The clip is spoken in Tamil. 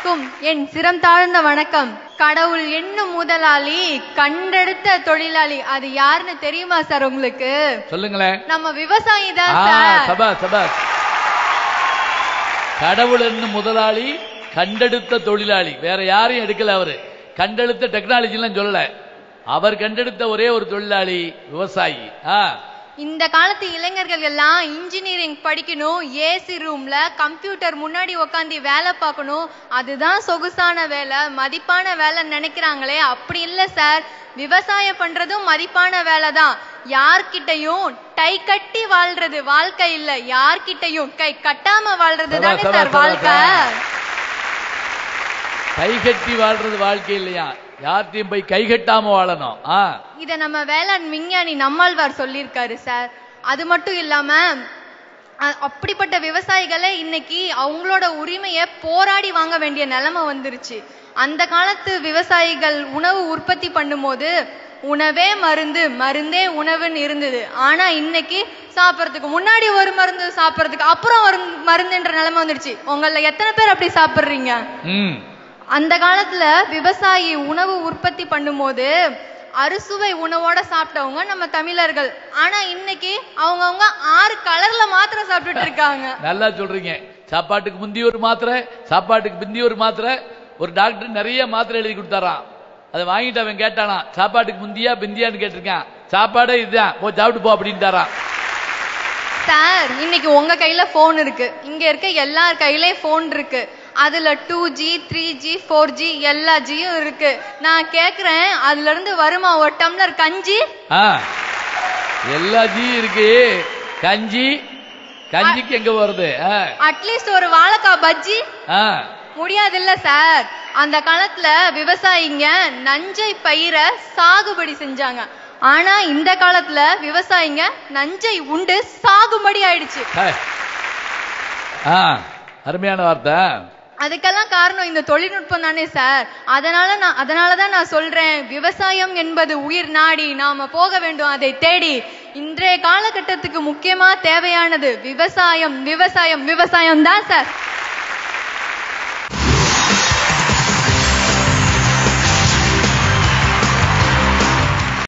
அனைவருக்கும் என் சிரம் தாழ்ந்த வணக்கம். கடவுள் என்னும் முதலாளி, கண்டெடுத்த தொழிலாளி, அது யாருன்னு தெரியுமா சார் உங்களுக்கு? சொல்லுங்களேன். நம்ம விவசாயி தான் சார். கடவுள் என்னும் முதலாளி, கண்டெடுத்த தொழிலாளி. வேற யாரையும் எடுக்கல. அவரு கண்டெடுத்த டெக்னாலஜி எல்லாம் சொல்லல. அவர் கண்டெடுத்த ஒரே ஒரு தொழிலாளி விவசாயி. இந்த காலத்து இளைஞர்கள் எல்லாம் இன்ஜினியரிங் படிக்கணும், ஏசி ரூம்ல கம்ப்யூட்டர் முன்னாடி உக்காந்து வேலை பார்க்கணும், அதுதான் சொகுசான வேலை, மதிப்பான வேலை நினைக்கிறாங்களே. அப்படி இல்ல சார், விவசாயம் பண்றதும் மதிப்பான வேலை தான். யார்கிட்டையும் டை கட்டி வாழ்றது வாழ்க்கை இல்ல, யார்கிட்டையும் கை கட்டாம வாழ்றது தானே சார் வாழ்க்கை. கை கட்டி வாழ்றது வாழ்க்கை இல்லையா, யார்த்தையும் போய் கை கட்டாம வாழணும். இத நம்ம வேளாண் விஞ்ஞானி நம்மாழ்வார் சொல்லியிருக்காரு சார். அது மட்டும் இல்லாம அப்படிப்பட்ட விவசாயிகளே இன்னைக்கு அவங்களோட உரிமையை போராடி வாங்க வேண்டிய நிலைமை வந்துருச்சு. அந்த காலத்து விவசாயிகள் உணவு உற்பத்தி பண்ணும் போது உணவே மருந்து, மருந்தே உணவுன்னு இருந்தது. ஆனா இன்னைக்கு சாப்பிடறதுக்கு முன்னாடி ஒரு மருந்து, சாப்பிடறதுக்கு அப்புறம் ஒரு மருந்துன்ற நிலைமை வந்துருச்சு. உங்கள எத்தனை பேர் அப்படி சாப்பிடுறீங்க? அந்த காலத்துல விவசாயி உணவு உற்பத்தி பண்ணும் போது அறுசுவை உணவோட சாப்பிட்டவங்க நம்ம தமிழர்கள். ஆனா இன்னைக்கு அவங்கவுங்க 6 கலர்ல மாத்திரை சாப்பிட்டுட்டு இருக்காங்க. நல்லா சொல்றீங்க. சாப்பாட்டுக்கு முந்தி ஒரு மாத்திரை, சாப்பாட்டுக்கு பிந்தி ஒரு மாத்திரை. ஒரு டாக்டர் நிறைய மாத்திரை எழுதி கொடுத்தாராம். அதை வாங்கிட்டு அவன் கேட்டானா, சாப்பாட்டுக்கு முந்தியா பிந்தியான்னு கேட்டிருக்கான். சாப்பாடே இதுதான், போ சாப்பிட்டு போ அப்படின்ட்டாராம். சார், இன்னைக்கு உங்க கையில போன் இருக்கு, இங்க இருக்க எல்லார் கையிலயும் போன் இருக்கு. அதுல 2G 3G 4G எல்லா ஜியும் இருக்கு. நான் கேக்குறேன், அதுல இருந்து வருமா ஒரு டம்ளர் கஞ்சி? எல்லா ஜி இருக்கு, கஞ்சி கஞ்சிக்கு எங்க வருது? அட்லீஸ்ட் ஒரு வாழைக்காய் பஜ்ஜி முடியாது இல்ல சார். அந்த காலத்துல விவசாயிங்க நஞ்சை பயிரை சாகுபடி செஞ்சாங்க. ஆனா இந்த காலத்துல விவசாயிங்க நஞ்சை உண்டு சாகுபடி ஆயிடுச்சு. அருமையான வார்த்தை. அதுக்கெல்லாம் காரணம் இந்த தொழில்நுட்பம் தானே சார். அதனாலதான் நான் சொல்றேன், விவசாயம் என்பது உயிர் நாடி, நாம போக வேண்டும் அதை தேடி. இன்றைய காலகட்டத்துக்கு முக்கியமா தேவையானது விவசாயம், விவசாயம், விவசாயம் தான் சார்.